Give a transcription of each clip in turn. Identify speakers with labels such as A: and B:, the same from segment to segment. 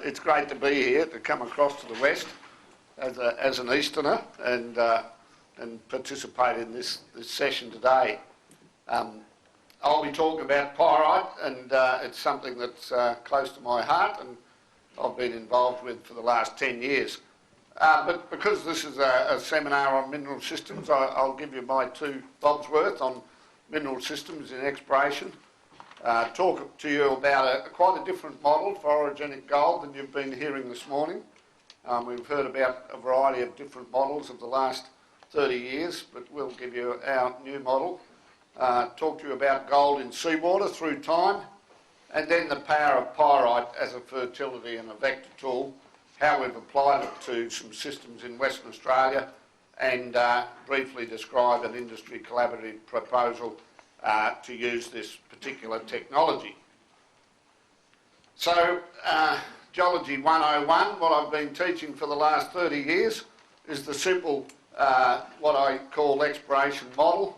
A: it's great to be here, to come across to the west as an Easterner and participate in this session today. I'll be talking about pyrite, and it's something that's close to my heart and I've been involved with for the last 10 years. But because this is a seminar on mineral systems, I'll give you my 2 bobs worth on mineral systems in exploration. Talk to you about quite a different model for orogenic gold than you've been hearing this morning. We've heard about a variety of different models of the last 30 years, but we'll give you our new model. Talk to you about gold in seawater through time, and then the power of pyrite as a fertility and a vector tool, how we've applied it to some systems in Western Australia, and briefly describe an industry collaborative proposal to use this particular technology. So, Geology 101, what I've been teaching for the last 30 years, is the simple, what I call exploration model,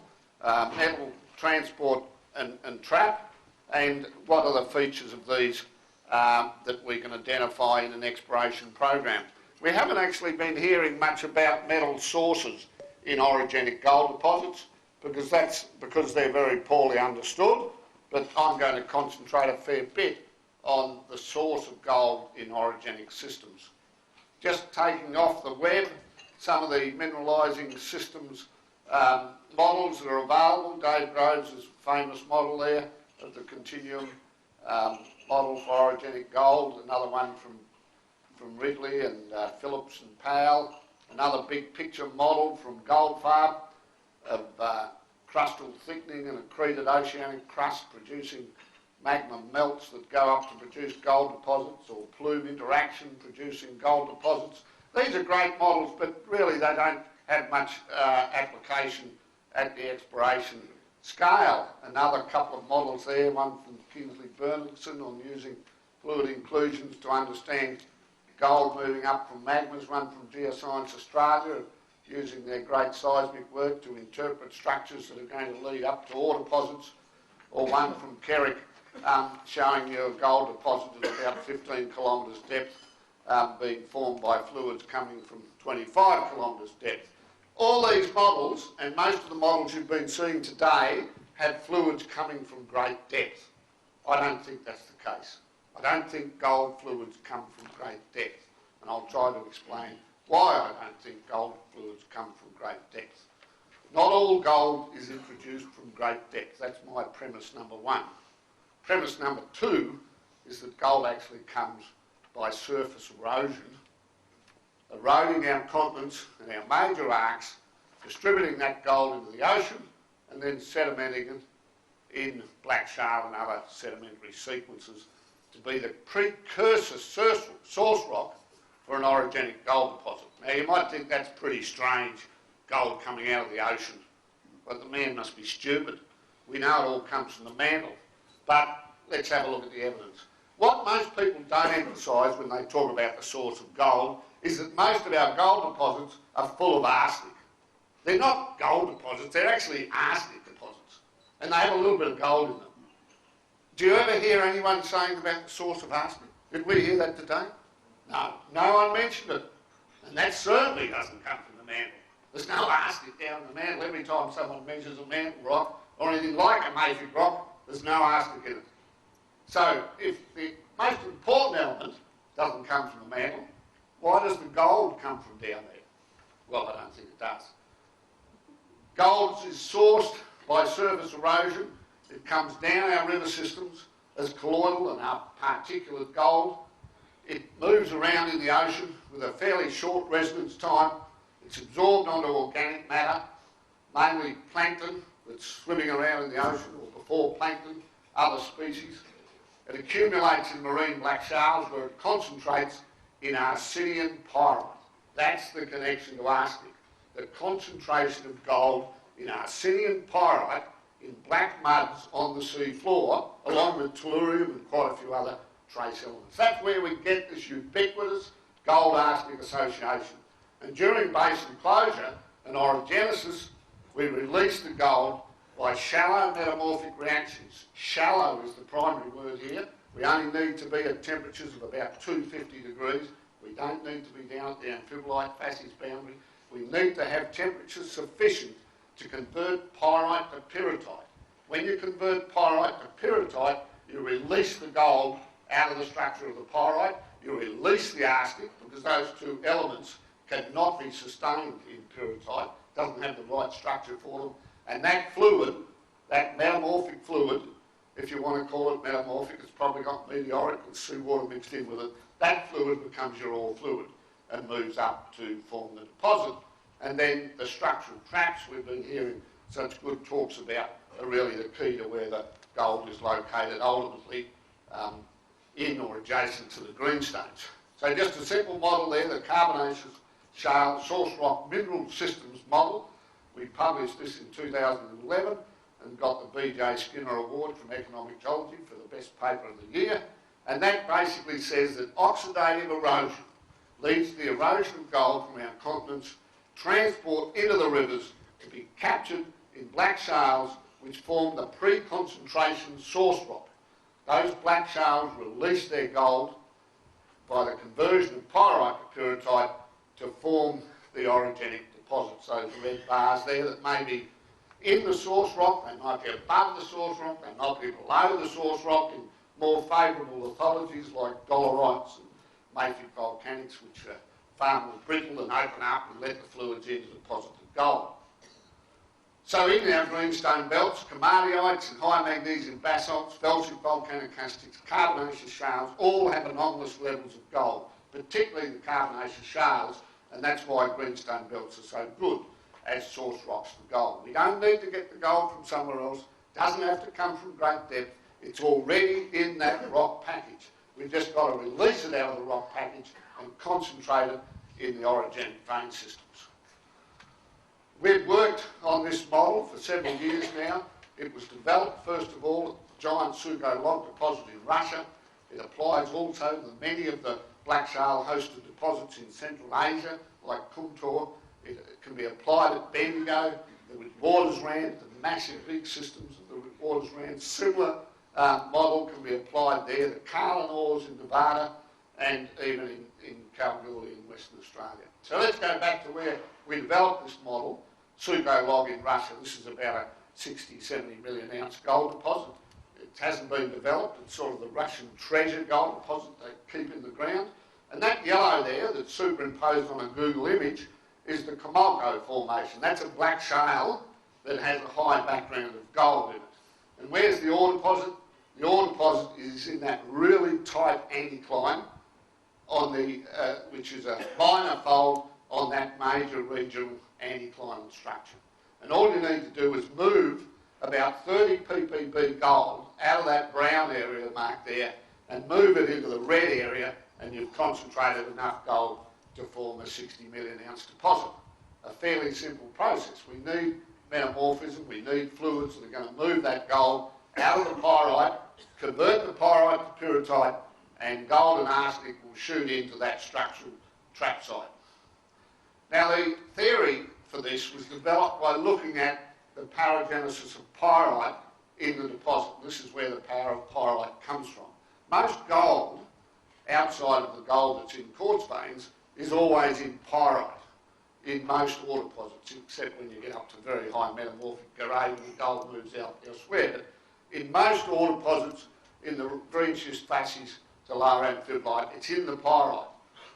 A: metal transport and trap, and what are the features of these that we can identify in an exploration program. We haven't actually been hearing much about metal sources in orogenic gold deposits because they're very poorly understood, but I'm going to concentrate a fair bit on the source of gold in orogenic systems. Just taking off the web some of the mineralizing systems models that are available. Dave Groves' famous model there of the continuum model for orogenic gold, another one from Ridley and Phillips and Powell, another big picture model from Goldfarb of crustal thickening and accreted oceanic crust producing magma melts that go up to produce gold deposits, or plume interaction producing gold deposits. These are great models, but really they don't have much application at the exploration scale. Another couple of models there, one from Kingsley Bernardson on using fluid inclusions to understand gold moving up from magmas, one from Geoscience Australia using their great seismic work to interpret structures that are going to lead up to ore deposits, or one from Kerrick showing you a gold deposit at about 15 kilometres depth being formed by fluids coming from 25 kilometres depth. All these models, and most of the models you've been seeing today, had fluids coming from great depth. I don't think that's the case. I don't think gold fluids come from great depth, and I'll try to explain why I don't think gold fluids come from great depth. Not all gold is introduced from great depth. That's my premise number 1. Premise number 2 is that gold actually comes by surface erosion, eroding our continents and our major arcs, distributing that gold into the ocean, and then sedimenting it in black shale and other sedimentary sequences to be the precursor source rock for an orogenic gold deposit. Now you might think that's pretty strange, gold coming out of the ocean, but the man must be stupid. We know it all comes from the mantle, but let's have a look at the evidence. What most people don't emphasise when they talk about the source of gold is that most of our gold deposits are full of arsenic. They're not gold deposits, they're actually arsenic deposits, and they have a little bit of gold in them. Do you ever hear anyone saying about the source of arsenic? Did we hear that today? No, no one mentioned it, and that certainly doesn't come from the mantle. There's no arsenic down in the mantle. Every time someone measures a mantle rock, or anything like a mafic rock, there's no arsenic in it. So, if the most important element doesn't come from the mantle, why does the gold come from down there? Well, I don't think it does. Gold is sourced by surface erosion. It comes down our river systems as colloidal and our particulate gold. It moves around in the ocean with a fairly short residence time. It's absorbed onto organic matter, mainly plankton that's swimming around in the ocean, or before plankton, other species. It accumulates in marine black shales where it concentrates in Arsenian pyrite. That's the connection to arsenic. The concentration of gold in Arsenian pyrite in black muds on the sea floor, along with tellurium and quite a few other trace elements. That's where we get this ubiquitous gold-arsenic association. And during basin closure and orogenesis, we release the gold by shallow metamorphic reactions. Shallow is the primary word here. We only need to be at temperatures of about 250 degrees. We don't need to be down at the amphibolite facies boundary. We need to have temperatures sufficient to convert pyrite to pyrrhotite. When you convert pyrite to pyrrhotite, you release the gold out of the structure of the pyrite, you release the arsenic, because those two elements cannot be sustained in pyrrhotite, doesn't have the right structure for them, and that fluid, that metamorphic fluid, if you want to call it metamorphic, it's probably got meteoric and seawater mixed in with it, that fluid becomes your ore fluid and moves up to form the deposit. And then the structural traps we've been hearing such good talks about are really the key to where the gold is located, ultimately in or adjacent to the greenstones. So just a simple model there, the Carbonaceous Shale Source Rock Mineral Systems model. We published this in 2011 and got the B.J. Skinner Award from Economic Geology for the best paper of the year. And that basically says that oxidative erosion leads to the erosion of gold from our continents, transport into the rivers to be captured in black shales which form the pre-concentration source rock. Those black shales release their gold by the conversion of pyrite to pyrrhotite to form the orogenic deposits. Those red bars there that may be in the source rock, they might be above the source rock, they might be below the source rock in more favourable lithologies like dolerites and mafic volcanics, which are far more brittle and open up and let the fluids in to deposit the gold. So in our greenstone belts, komatiites and high magnesium basalts, felsic volcanocastics, carbonaceous shales all have anomalous levels of gold, particularly the carbonaceous shales, and that's why greenstone belts are so good as source rocks for gold. We don't need to get the gold from somewhere else. It doesn't have to come from great depth. It's already in that rock package. We've just got to release it out of the rock package and concentrate it in the orogenic vein systems. We've worked on this model for several years now. It was developed, first of all, at the giant Sukhoi Log deposit in Russia. It applies also to many of the black shale-hosted deposits in Central Asia, like Kumtor. It can be applied at Bendigo, the Witwatersrand, the massive big systems of the Witwatersrand. Similar model can be applied there, the Carlin ores in Nevada, and even in Kalgoorlie in Western Australia. So let's go back to where we developed this model, Sukhoi Log in Russia. This is about a 60, 70 million ounce gold deposit. It hasn't been developed. It's sort of the Russian treasure gold deposit they keep in the ground. And that yellow there that's superimposed on a Google image is the Comalco Formation. That's a black shale that has a high background of gold in it. And where's the ore deposit? The ore deposit is in that really tight anticline on the, which is a minor fold on that major regional anticlinal structure. And all you need to do is move about 30 ppb gold out of that brown area marked there and move it into the red area, and you've concentrated enough gold to form a 60 million ounce deposit. A fairly simple process. We need metamorphism, we need fluids that are going to move that gold out of the pyrite, convert the pyrite to pyrrhotite, and gold and arsenic will shoot into that structural trap site. Now the theory for this was developed by looking at the paragenesis of pyrite in the deposit. This is where the power of pyrite comes from. Most gold, outside of the gold that's in quartz veins, is always in pyrite in most ore deposits, except when you get up to very high metamorphic grade and the gold moves out elsewhere. But in most ore deposits, in the green schist facies to lower amphibolite, it's in the pyrite.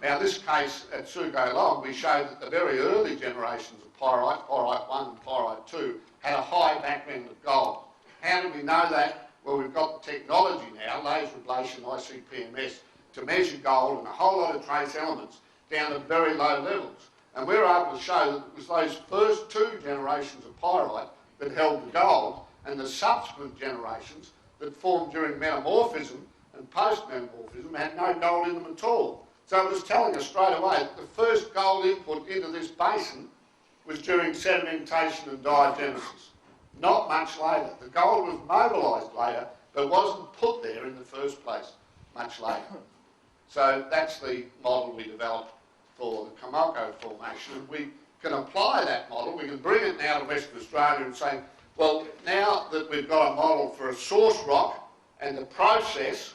A: Now, this case at Sukhoi Log, we showed that the very early generations of pyrite, Pyrite 1 and Pyrite 2, had a high background of gold. How do we know that? Well, we've got the technology now, laser ablation, ICPMS, to measure gold and a whole lot of trace elements down at very low levels. And we're able to show that it was those first two generations of pyrite that held the gold, and the subsequent generations that formed during metamorphism and post-metamorphism had no gold in them at all. So it was telling us straight away that the first gold input into this basin was during sedimentation and diagenesis. Not much later. The gold was mobilised later, but wasn't put there in the first place much later. So that's the model we developed for the Comalco Formation. And we can apply that model, we can bring it now to Western Australia and say, well, now that we've got a model for a source rock and the process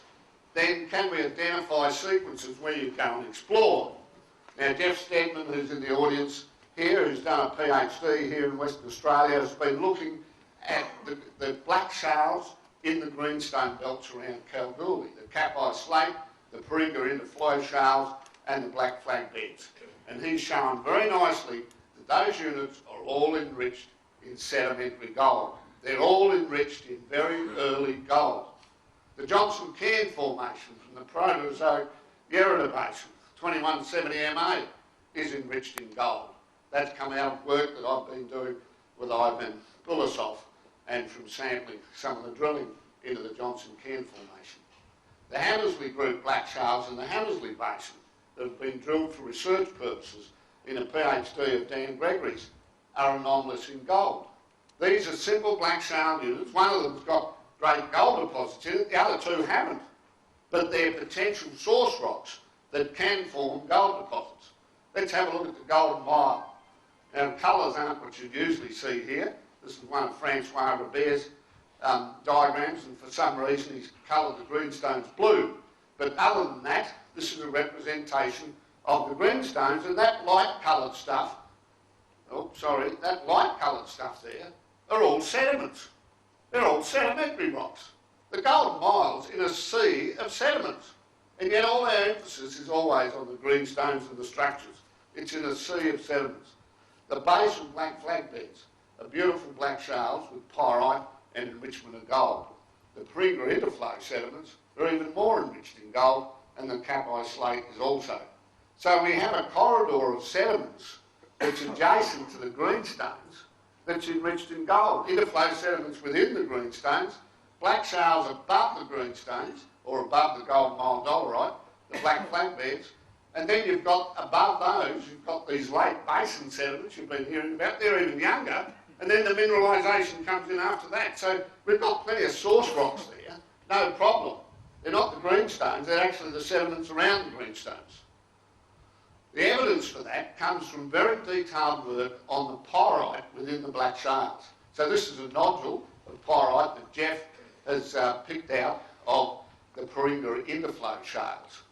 A: then can we identify sequences where you go and explore? Now, Jeff Steadman, who's in the audience here, who's done a PhD here in Western Australia, has been looking at the black shales in the greenstone belts around Kalgoorlie, the Cap-I slate, the Paringa Interflow shales, and the black flag beds. And he's shown very nicely that those units are all enriched in sedimentary gold. They're all enriched in very early gold. The Johnson Cairn Formation from the Proterozoic Yerrada Basin, 2170 MA, is enriched in gold. That's come out of work that I've been doing with Ivan Bulasov and from sampling some of the drilling into the Johnson Cairn Formation. The Hamersley Group black shales in the Hamersley Basin that have been drilled for research purposes in a PhD of Dan Gregory's are anomalous in gold. These are simple black shale units. One of them's got great gold deposits in it, the other two haven't. But they're potential source rocks that can form gold deposits. Let's have a look at the Golden Mile. Now, colours aren't what you'd usually see here. This is one of Francois Robert's diagrams, and for some reason he's coloured the greenstones blue. But other than that, this is a representation of the greenstones, and that light-coloured stuff, that light-coloured stuff there, are all sediments. They're all sedimentary rocks. The Golden Mile's in a sea of sediments, and yet all our emphasis is always on the greenstones and the structures. It's in a sea of sediments. The Basin black flag beds are beautiful black shales with pyrite and enrichment of gold. The Paringa Interflow sediments are even more enriched in gold, and the Cap-I slate is also. So we have a corridor of sediments that's adjacent to the greenstones that's enriched in gold. Interflow sediments within the greenstones, black shales above the greenstones, or above the Golden Mile dolerite, the black flag beds, and then you've got, above those, you've got these late basin sediments you've been hearing about. They're even younger, and then the mineralisation comes in after that. So we've got plenty of source rocks there, no problem. They're not the greenstones, they're actually the sediments around the greenstones. The evidence for that comes from very detailed work on the pyrite within the black shales. So this is a nodule of pyrite that Jeff has picked out of the Paringa Interflow shales.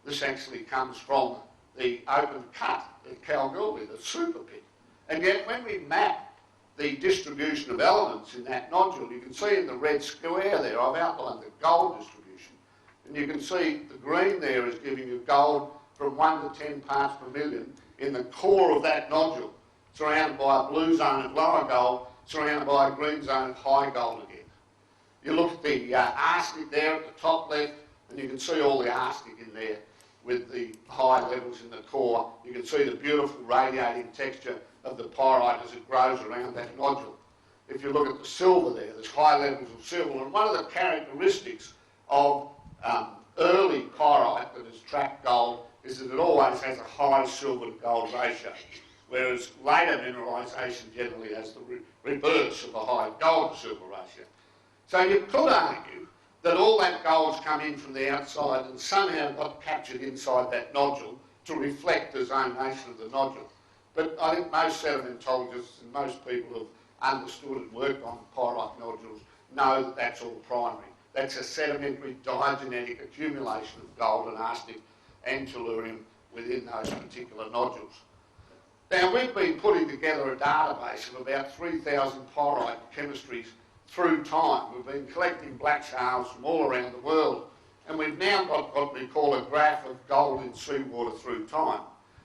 A: This actually comes from the open cut at Kalgoorlie, the super pit. And yet when we map the distribution of elements in that nodule, you can see in the red square there, I've outlined the gold distribution. And you can see the green there is giving you gold from 1 to 10 parts per million in the core of that nodule, surrounded by a blue zone of lower gold, surrounded by a green zone of high gold again. You look at the arsenic there at the top left, and you can see all the arsenic in there with the high levels in the core. You can see the beautiful radiating texture of the pyrite as it grows around that nodule. If you look at the silver there, there's high levels of silver, and one of the characteristics of early pyrite that has trapped gold is that it always has a high silver to gold ratio, whereas later mineralisation generally has the reverse of a high gold to silver ratio. So you could argue that all that gold's come in from the outside and somehow got captured inside that nodule to reflect the zonation of the nodule. But I think most sedimentologists and most people who have understood and worked on pyrite nodules know that that's all primary. That's a sedimentary diagenetic accumulation of gold and arsenic and tellurium within those particular nodules. Now, we've been putting together a database of about 3,000 pyrite chemistries through time. We've been collecting black shales from all around the world, and we've now got what we call a graph of gold in seawater through time.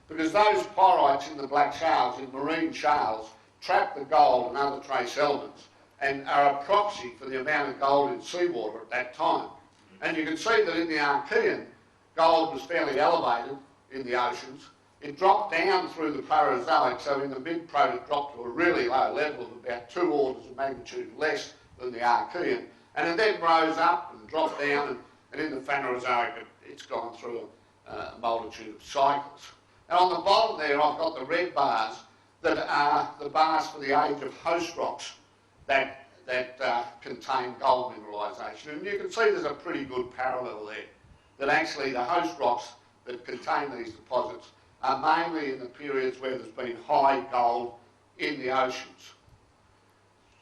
A: Because those pyrites in the black shales, in marine shales, trap the gold and other trace elements and are a proxy for the amount of gold in seawater at that time. And you can see that in the Archean, gold was fairly elevated in the oceans. It dropped down through the Proterozoic, so in the mid-Prote it dropped to a really low level of about 2 orders of magnitude less than the Archean, and it then rose up and dropped down, and in the Phanerozoic it's gone through a multitude of cycles. And on the bottom there I've got the red bars that are the bars for the age of host rocks that contain gold mineralisation. And you can see there's a pretty good parallel there, that actually the host rocks that contain these deposits are mainly in the periods where there's been high gold in the oceans.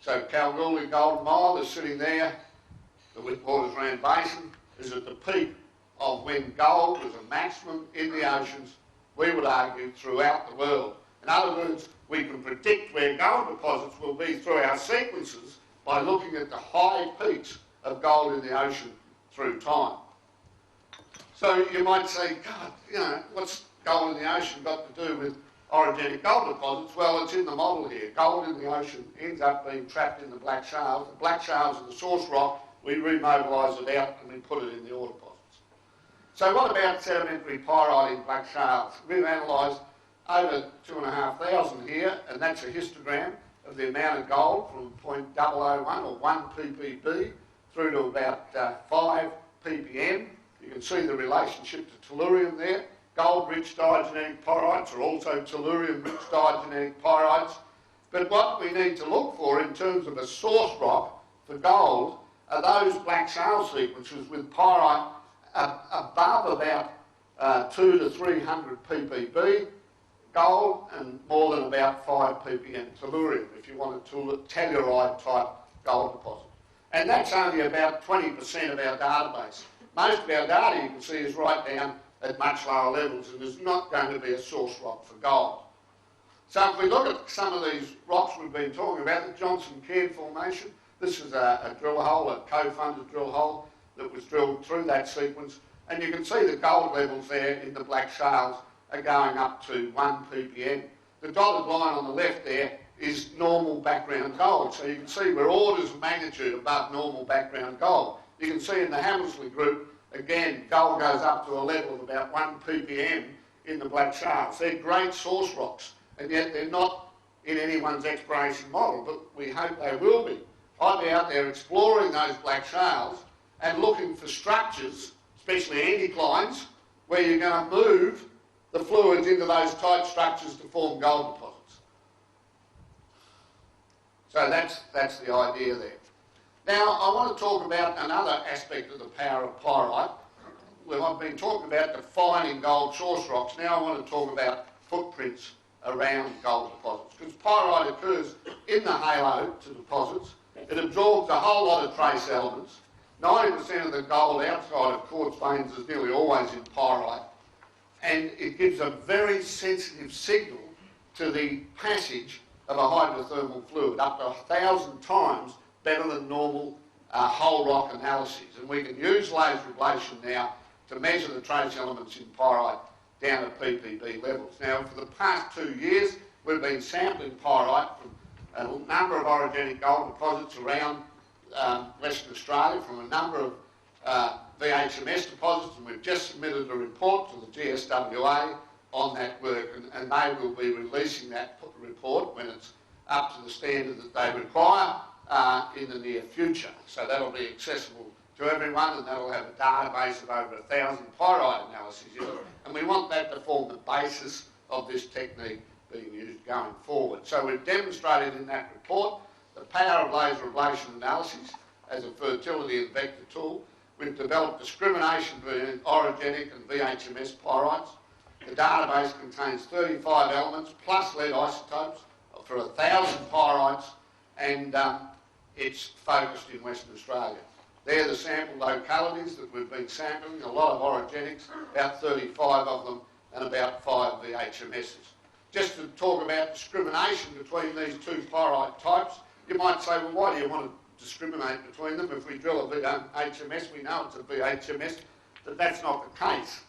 A: So Kalgoorlie Golden Mile is sitting there, the Witwatersrand Basin, is at the peak of when gold was a maximum in the oceans, we would argue, throughout the world. In other words, we can predict where gold deposits will be through our sequences by looking at the high peaks of gold in the ocean through time. So you might say, God, you know, what's gold in the ocean got to do with orogenic gold deposits? Well, it's in the model here. Gold in the ocean ends up being trapped in the black shales. The black shales are the source rock. We remobilise it out and we put it in the ore deposits. So what about sedimentary pyrite in black shales? We've analysed over 2,500 here, and that's a histogram of the amount of gold from 0.001 or 1 ppb through to about 5 ppm. You can see the relationship to tellurium there. Gold-rich diagenetic pyrites are also tellurium-rich diagenetic pyrites. But what we need to look for in terms of a source rock for gold are those black shale sequences with pyrite above about 200 to 300 ppb gold and more than about 5 ppm tellurium, if you want a telluride type gold deposit. And that's only about 20% of our database. Most of our data, you can see, is right down at much lower levels and is not going to be a source rock for gold. So if we look at some of these rocks we've been talking about, the Johnson Cairn Formation, this is a drill hole, a co-funded drill hole that was drilled through that sequence, and you can see the gold levels there in the black shales are going up to 1 ppm. The dotted line on the left there is normal background gold, so you can see we're orders of magnitude above normal background gold. You can see in the Hamersley group, again, gold goes up to a level of about 1 ppm in the black shales. They're great source rocks, and yet they're not in anyone's exploration model, but we hope they will be. I'd be out there exploring those black shales and looking for structures, especially anticlines, where you're going to move the fluids into those tight structures to form gold deposits. So that's the idea there. Now, I want to talk about another aspect of the power of pyrite. Well, I've been talking about defining gold source rocks. Now I want to talk about footprints around gold deposits. Because pyrite occurs in the halo to deposits. It absorbs a whole lot of trace elements. 90% of the gold outside of quartz veins is nearly always in pyrite. And it gives a very sensitive signal to the passage of a hydrothermal fluid, up to 1,000 times better than normal whole rock analyses. And we can use laser ablation now to measure the trace elements in pyrite down at ppb levels. Now, for the past 2 years, we've been sampling pyrite from a number of orogenic gold deposits around Western Australia, from a number of VHMS deposits, and we've just submitted a report to the GSWA on that work, and they will be releasing that report when it's up to the standard that they require in the near future. So that'll be accessible to everyone, and that'll have a database of over 1,000 pyrite analyses in it, and we want that to form the basis of this technique being used going forward. So we've demonstrated in that report the power of laser ablation analysis as a fertility and vector tool. We've developed discrimination between orogenic and VHMS pyrites. The database contains 35 elements plus lead isotopes for 1,000 pyrites, and it's focused in Western Australia. They're the sample localities that we've been sampling, a lot of orogenics, about 35 of them, and about 5 VHMSs. Just to talk about discrimination between these two pyrite types, you might say, well, why do you want to discriminate between them? If we drill a VHMS, we know it's a VHMS, but that's not the case.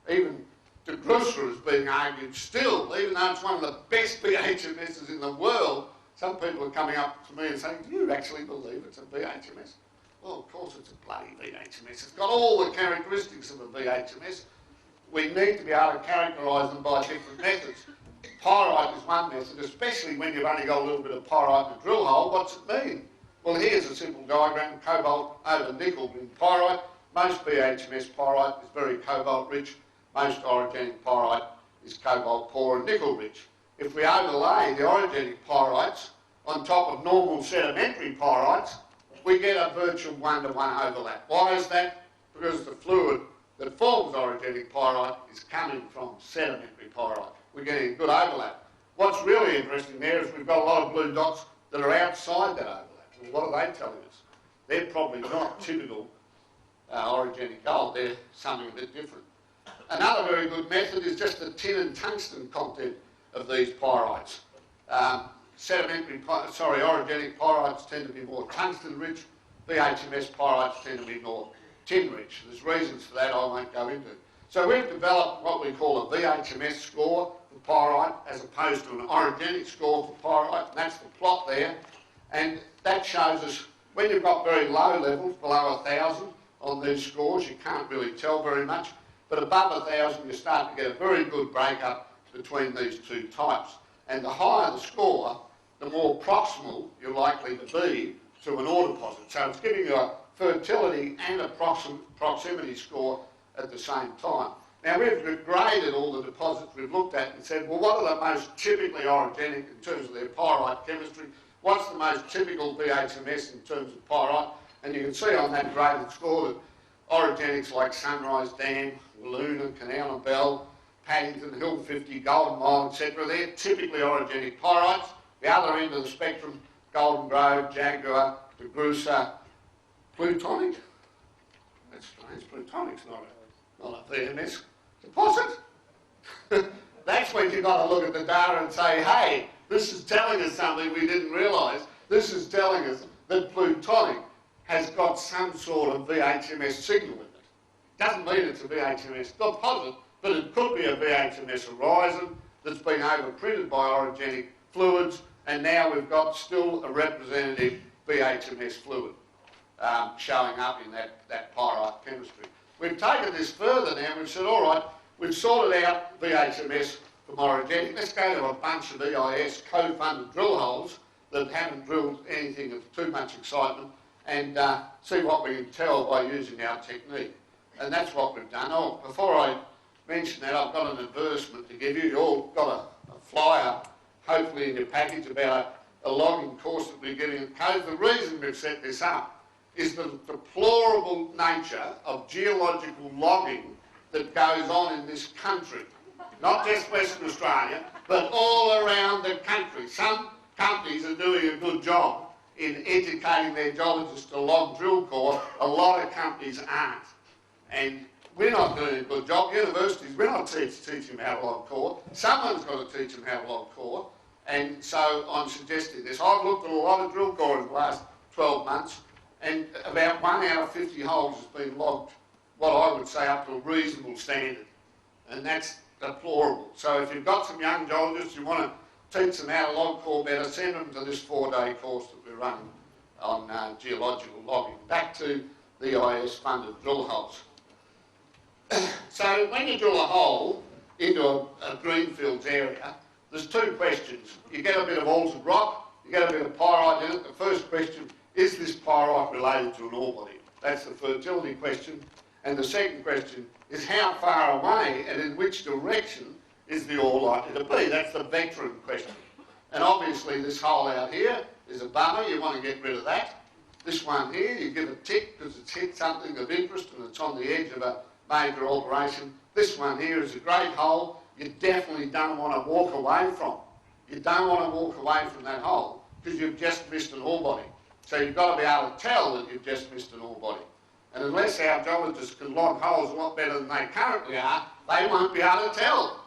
A: Even de Gruyter is being argued still, even though it's one of the best VHMSs in the world. Some people are coming up to me and saying, do you actually believe it's a VHMS? Well, of course it's a bloody VHMS. It's got all the characteristics of a VHMS. We need to be able to characterise them by different methods. Pyrite is one method, especially when you've only got a little bit of pyrite in a drill hole. What's it mean? Well, here's a simple diagram, cobalt over nickel in pyrite. Most VHMS pyrite is very cobalt rich. Most orogenic pyrite is cobalt poor and nickel rich. If we overlay the orogenic pyrites on top of normal sedimentary pyrites, we get a virtual one-to-one overlap. Why is that? Because the fluid that forms orogenic pyrite is coming from sedimentary pyrite. We're getting a good overlap. What's really interesting there is we've got a lot of blue dots that are outside that overlap. Well, what are they telling us? They're probably not typical orogenic gold. They're something a bit different. Another very good method is just the tin and tungsten content of these pyrites. Orogenic pyrites tend to be more tungsten-rich. VHMS pyrites tend to be more tin-rich. There's reasons for that I won't go into. So we've developed what we call a VHMS score for pyrite as opposed to an orogenic score for pyrite, and that's the plot there. And that shows us when you've got very low levels, below 1,000 on these scores, you can't really tell very much. But above 1,000, you start to get a very good breakup between these two types. And the higher the score, the more proximal you're likely to be to an ore deposit. So it's giving you a fertility and a proximity score at the same time. Now we've graded all the deposits we've looked at and said, well, what are the most typically orogenic in terms of their pyrite chemistry? What's the most typical VHMS in terms of pyrite? And you can see on that graded score that orogenics like Sunrise Dam, Luna, Canal and Bell, Paddington, Hill 50, Golden Mile, etc. They're typically orogenic pyrites. The other end of the spectrum, Golden Grove, Jaguar, DeGrussa, Plutonic. That's strange, Plutonic's not a VMS deposit. That's when you've got to look at the data and say, hey, this is telling us something we didn't realise. This is telling us that Plutonic has got some sort of VHMS signal in it. Doesn't mean it's a VHMS deposit, but it could be a VHMS horizon that's been overprinted by orogenic fluids, and now we've got still a representative VHMS fluid showing up in that pyrite chemistry. We've taken this further now. We've said, all right, we've sorted out VHMS from orogenic. Let's go to a bunch of EIS co-funded drill holes that haven't drilled anything of too much excitement and see what we can tell by using our technique. And that's what we've done. Oh, before I mention that, I've got an advertisement to give you. You've all got a flyer, hopefully in your package, about a logging course that we're giving at Cove. The reason we've set this up is the deplorable nature of geological logging that goes on in this country. Not just Western Australia, but all around the country. Some companies are doing a good job in educating their geologists to log drill core. A lot of companies aren't. And we're not doing a good job. Universities, we're not teaching them how to log core. Someone's got to teach them how to log core. And so I'm suggesting this. I've looked at a lot of drill core in the last 12 months, and about 1 out of 50 holes has been logged, what I would say, up to a reasonable standard. And that's deplorable. So if you've got some young geologists who want to teach them how to log core better, send them to this 4-day course that we're running on geological logging. Back to the EIS-funded drill holes. So when you drill a hole into a greenfields area, there's two questions. You get a bit of altered rock, you get a bit of pyrite in it. The first question, is this pyrite related to an ore body? That's the fertility question. And the second question is how far away and in which direction is the ore likely to be? That's the veteran question. And obviously this hole out here is a bummer, you want to get rid of that. This one here, you give a tick because it's hit something of interest and it's on the edge of a major alteration. This one here is a great hole you definitely don't want to walk away from. You don't want to walk away from that hole because you've just missed an ore body. So you've got to be able to tell that you've just missed an ore body. And unless our geologists can log holes a lot better than they currently are, they won't be able to tell.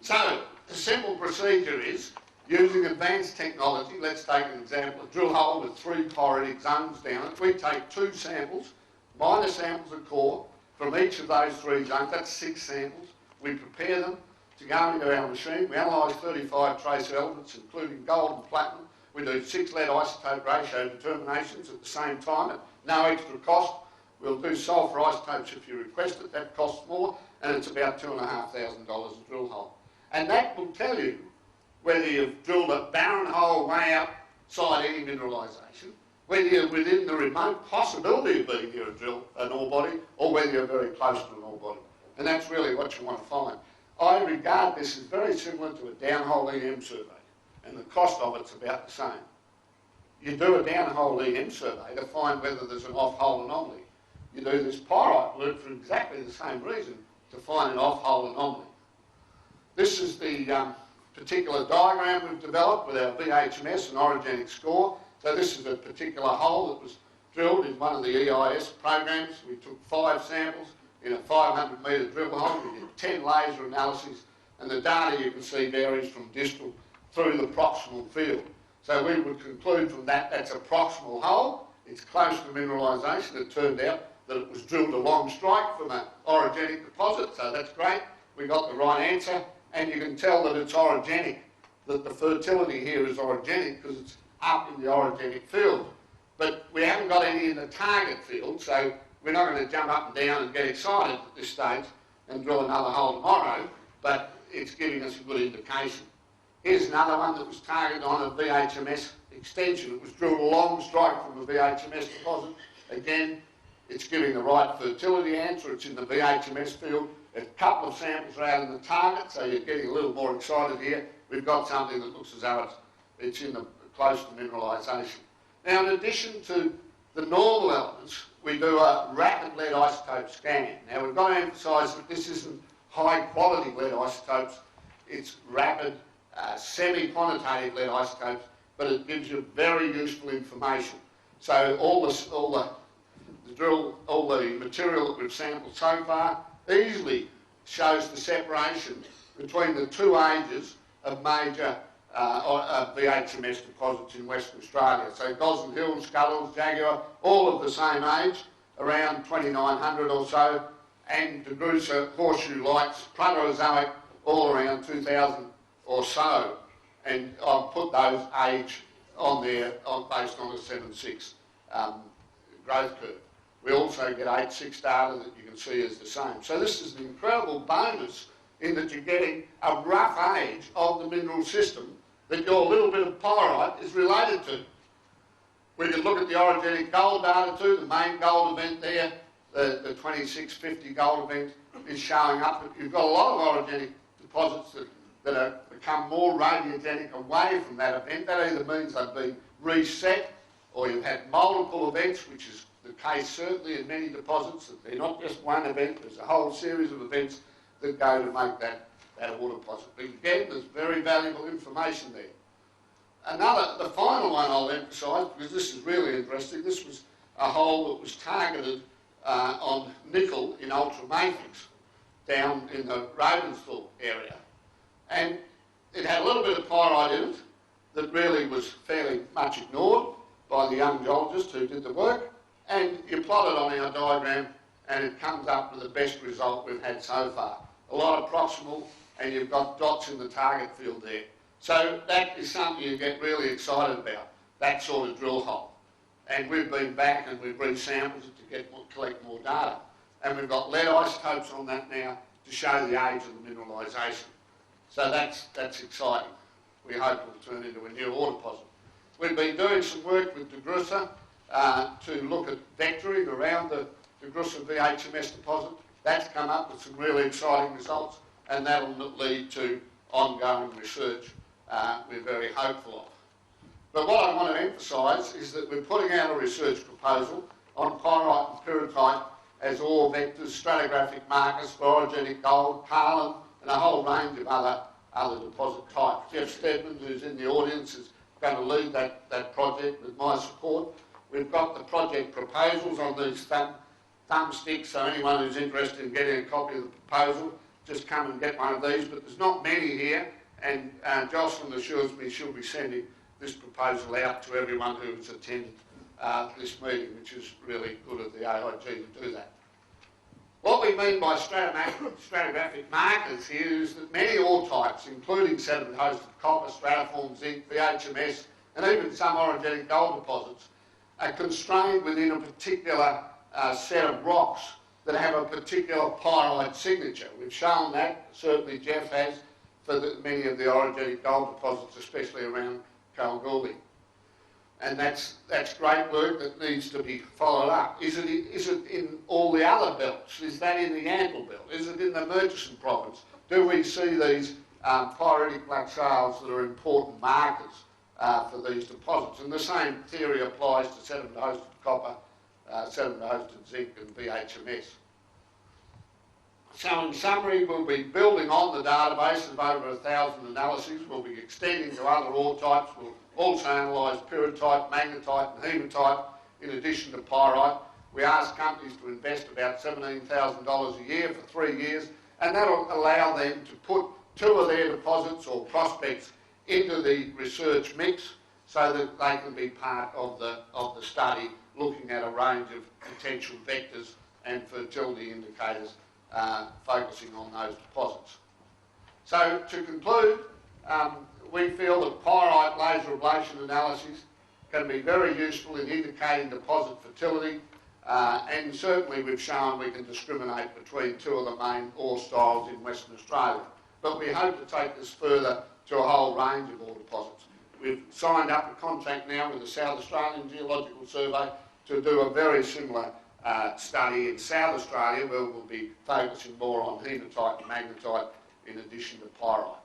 A: So the simple procedure is, using advanced technology, let's take an example, a drill hole with 3 pyritic zones down it. We take 2 samples, minor samples of core, from each of those 3 zones. That's 6 samples. We prepare them to go into our machine. We analyse 35 trace elements, including gold and platinum. We do 6 lead isotope ratio determinations at the same time at no extra cost. We'll do sulphur isotopes if you request it. That costs more, and it's about $2,500 a drill hole. And that will tell you whether you've drilled a barren hole way outside any mineralisation, whether you're within the remote possibility of being near an ore body, or whether you're very close to an ore body. And that's really what you want to find. I regard this as very similar to a downhole EM survey, and the cost of it's about the same. You do a downhole EM survey to find whether there's an off-hole anomaly. You do this pyrite work for exactly the same reason, to find an off-hole anomaly. This is the particular diagram we've developed with our VHMS and orogenic score. So this is a particular hole that was drilled in one of the EIS programs. We took 5 samples in a 500 metre drill hole. We did 10 laser analyses, and the data you can see varies from distal through the proximal field. So we would conclude from that that's a proximal hole. It's close to mineralisation. It turned out that it was drilled a long strike from an orogenic deposit, so that's great. We got the right answer, and you can tell that it's orogenic, that the fertility here is orogenic because it's up in the orogenic field. But we haven't got any in the target field, so we're not going to jump up and down and get excited at this stage and drill another hole tomorrow, but it's giving us a good indication. Here's another one that was targeted on a VHMS extension. It was drilled a long strike from a VHMS deposit. Again, it's giving the right fertility answer. It's in the VHMS field. A couple of samples are out in the target, so you're getting a little more excited here. We've got something that looks as though it's in the close to mineralisation. Now, in addition to the normal elements, we do a rapid lead isotope scan. Now, we've got to emphasise that this isn't high-quality lead isotopes. It's rapid, semi-quantitative lead isotopes, but it gives you very useful information. So all the material that we've sampled so far easily shows the separation between the 2 ages of major VHMS deposits in Western Australia. So Gosling Hills, Scullers, Jaguar, all of the same age, around 2900 or so, and DeGrussa, Horseshoe Lights, Proterozoic, all around 2000 or so. And I've put those age on there based on a 7.6 growth curve. We also get 8.6 data that you can see is the same. So this is an incredible bonus in that you're getting a rough age of the mineral system that your little bit of pyrite is related to. We can look at the orogenic gold data too, the main gold event there, the 2650 gold event is showing up. You've got a lot of orogenic deposits that have become more radiogenic away from that event. That either means they've been reset or you've had multiple events, which is the case certainly in many deposits, that they're not just one event, there's a whole series of events that go to make that ore deposit. But again, there's very valuable information there. The final one I'll emphasise, because this is really interesting, this was a hole that was targeted on nickel in ultramafics down in the Ravensthorpe area. And it had a little bit of pyrite in it that really was fairly much ignored by the young geologists who did the work. And you plot it on our diagram and it comes up with the best result we've had so far. A lot of proximal, and you've got dots in the target field there. So that is something you get really excited about, that sort of drill hole. And we've been back and we've resampled it to collect more data. And we've got lead isotopes on that now to show the age of the mineralisation. So that's exciting. We hope it will turn into a new ore deposit. We've been doing some work with DeGrussa to look at vectoring around the DeGrussa VHMS deposit. That's come up with some really exciting results, and that'll lead to ongoing research we're very hopeful of. But what I want to emphasise is that we're putting out a research proposal on pyrite and pyrrhotite as ore vectors, stratigraphic markers for orogenic gold, kaolin, and a whole range of other deposit types. Jeff Steadman, who's in the audience, is going to lead that project with my support. We've got the project proposals on these thumbsticks, so anyone who's interested in getting a copy of the proposal, just come and get one of these. But there's not many here, and Jocelyn assures me she'll be sending this proposal out to everyone who has attended this meeting, which is really good of the AIG to do that. What we mean by stratigraphic markers here is that many ore types, including sediment-hosted copper, stratiform, zinc, VHMS, and even some orogenic gold deposits, are constrained within a particular set of rocks that have a particular pyrite signature. We've shown that, certainly Jeff has, for many of the orogenic gold deposits, especially around Kalgoorlie. And that's great work that needs to be followed up. Is it in all the other belts? Is that in the Yandal belt? Is it in the Murchison province? Do we see these pyritic black shales that are important markers for these deposits? And the same theory applies to sediment-hosted copper, sediment-hosted zinc and VHMS. So in summary, we'll be building on the database of over 1,000 analyses. We'll be extending to other ore types. We'll also analyse pyrrhotite, magnetite and hematite in addition to pyrite. We ask companies to invest about $17,000 a year for 3 years, and that'll allow them to put 2 of their deposits or prospects into the research mix so that they can be part of the study, looking at a range of potential vectors and fertility indicators, focusing on those deposits. So to conclude, we feel that pyrite laser ablation analysis can be very useful in indicating deposit fertility, and certainly we've shown we can discriminate between 2 of the main ore styles in Western Australia. But we hope to take this further to a whole range of ore deposits. We've signed up a contract now with the South Australian Geological Survey to do a very similar study in South Australia, where we'll be focusing more on hematite and magnetite in addition to pyrite.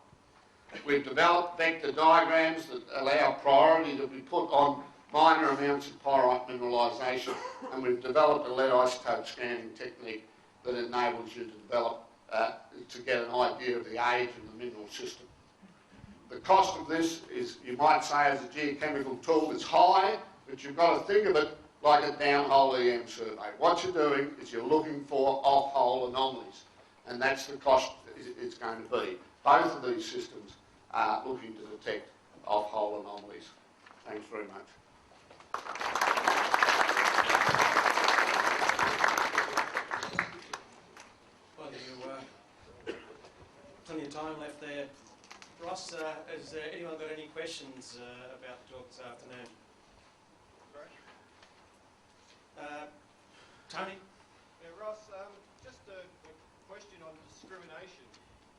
A: We've developed vector diagrams that allow priority to be put on minor amounts of pyrite mineralisation, and we've developed a lead isotope scanning technique that enables you to develop, to get an idea of the age of the mineral system. The cost of this is, you might say, as a geochemical tool, it's high, but you've got to think of it like a downhole EM survey. What you're doing is you're looking for off-hole anomalies, and that's the cost it's going to be. Both of these systems are looking to detect off-hole anomalies. Thanks very much.
B: Well, plenty of time left there. Ross, has anyone got any questions about the talk this afternoon? Tony?
C: Yeah, Ross, just a question on discrimination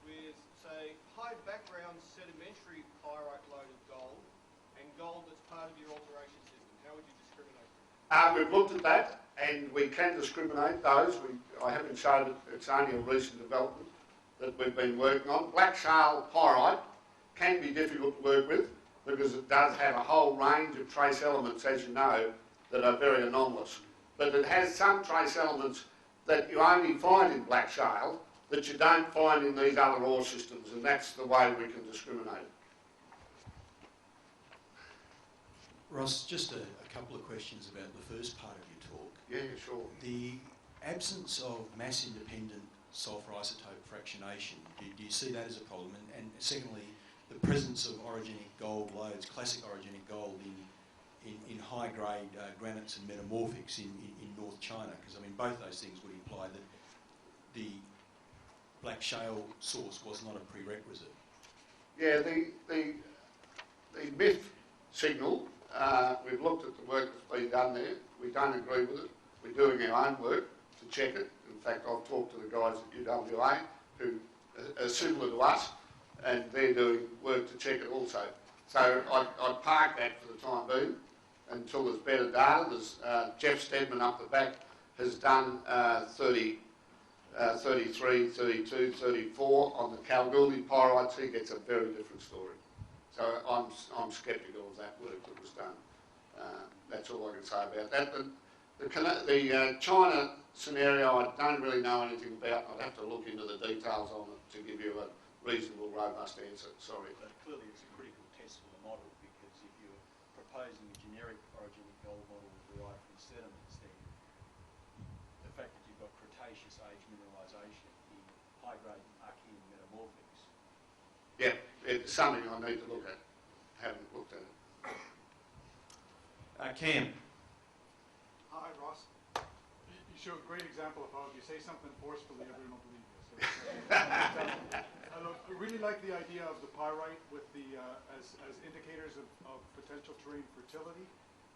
C: with, say, high background sedimentary pyrite loaded gold and gold that's part of your alteration system. How would you discriminate?
A: We've looked at that, and we can discriminate those. I haven't shown it, it's only a recent development that we've been working on. Black shale pyrite can be difficult to work with because it does have a whole range of trace elements, as you know, that are very anomalous. But it has some trace elements that you only find in black shale that you don't find in these other ore systems, and that's the way we can discriminate.
D: Ross, just a couple of questions about the first part of your talk.
A: Yeah, sure.
D: The absence of mass-independent sulfur isotope fractionation, do you see that as a problem? And secondly, the presence of orogenic gold lodes, classic orogenic gold in high-grade granites and metamorphics in North China, because I mean both those things would imply that the black shale source was not a prerequisite.
A: Yeah, the myth signal, we've looked at the work that's been done there. We don't agree with it. We're doing our own work to check it. In fact, I've talked to the guys at UWA who are similar to us, and they're doing work to check it also. So I'd park that for the time being until there's better data. There's Jeff Steadman up the back has done 33, 32, 34 on the Kalgoorlie pyrites. He gets a very different story. So I'm sceptical of that work that was done. That's all I can say about that. The China scenario, I don't really know anything about. I'd have to look into the details on it to give you a reasonable, robust answer. Sorry.
E: But clearly it's a critical test for the model, because if you're proposing a generic orogenic gold model derived from sediments, then the fact that you've got Cretaceous age mineralisation in high-grade Archean metamorphics.
A: Yeah, it's something I need to look at. Haven't looked at it.
B: Cam?
F: Hi, Ross. You show a great example of how if you say something forcefully, everyone will believe you. So, I really like the idea of the pyrite with the as indicators of potential terrain fertility.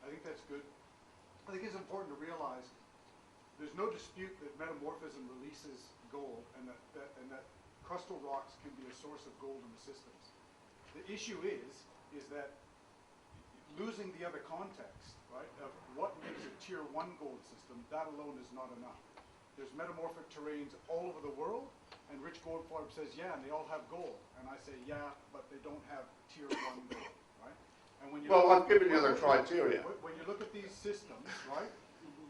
F: I think that's good. I think it's important to realize there's no dispute that metamorphism releases gold, and that crustal rocks can be a source of gold in the systems. The issue is that losing the other context, right, of what makes a tier 1 gold system, that alone is not enough. There's metamorphic terrains all over the world, and Rich Goldfarb says, yeah, and they all have gold. And I say, yeah, but they don't have tier 1 gold, right? And when you
A: I've given you the criteria.
F: When you look at these systems, right,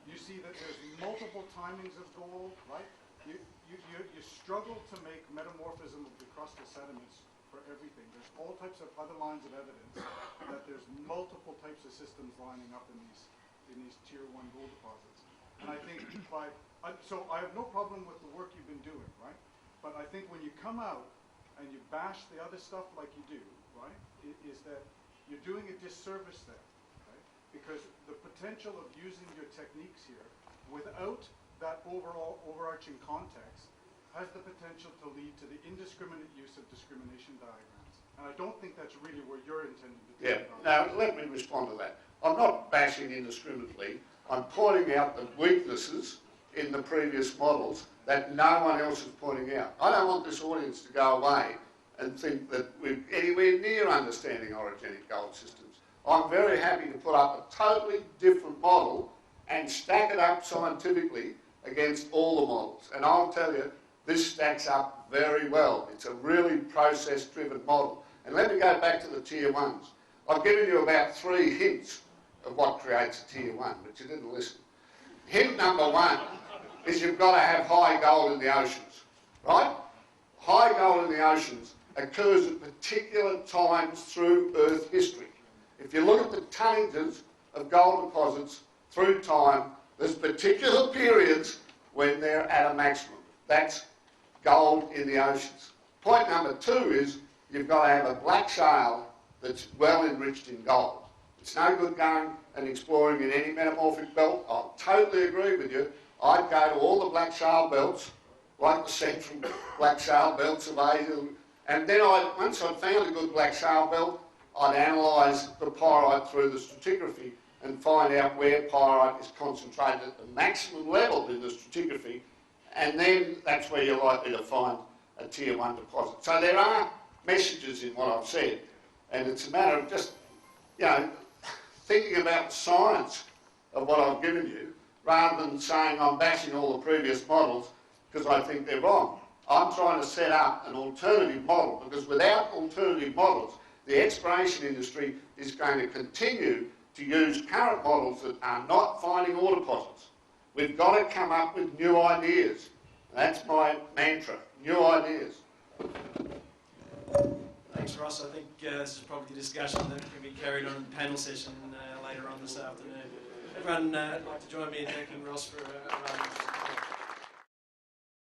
F: you see that there's multiple timings of gold, right? You struggle to make metamorphism of the crustal sediments for everything. There's all types of other lines of evidence that there's multiple types of systems lining up in in these tier 1 gold deposits. And I think so I have no problem with the work you've been doing, right? But I think when you come out and you bash the other stuff like you do, right, is that you're doing a disservice there, right? Because the potential of using your techniques here without that overall overarching context has the potential to lead to the indiscriminate use of discrimination diagrams. And I don't think that's really where you're intending to take it on.
A: Now, let me respond to that. I'm not bashing indiscriminately. I'm pointing out the weaknesses in the previous models that no one else is pointing out. I don't want this audience to go away and think that we're anywhere near understanding orogenic gold systems. I'm very happy to put up a totally different model and stack it up scientifically against all the models. And I'll tell you, this stacks up very well. It's a really process-driven model. And let me go back to the tier 1s. I've given you about 3 hints of what creates a tier 1, but you didn't listen. Hint number 1 is you've got to have high gold in the oceans, right? High gold in the oceans occurs at particular times through Earth history. If you look at the tonnages of gold deposits through time, there's particular periods when they're at a maximum. That's gold in the oceans. Point number 2 is you've got to have a black shale that's well enriched in gold. It's no good going and exploring in any metamorphic belt. I totally agree with you. I'd go to all the black shale belts, like the central black shale belts of Asia, and then once I'd found a good black shale belt, I'd analyse the pyrite through the stratigraphy and find out where pyrite is concentrated at the maximum level in the stratigraphy, and then that's where you're likely to find a tier 1 deposit. So there are messages in what I've said, and it's a matter of just, thinking about the science of what I've given you, rather than saying I'm bashing all the previous models because I think they're wrong. I'm trying to set up an alternative model, because without alternative models, the exploration industry is going to continue to use current models that are not finding ore deposits. We've got to come up with new ideas. That's my mantra, new ideas.
B: Thanks, Ross. I think this is probably a discussion that can be carried on in the panel session later on this afternoon. Everyone, I'd like to join me in thanking Ross for a rather interesting talk.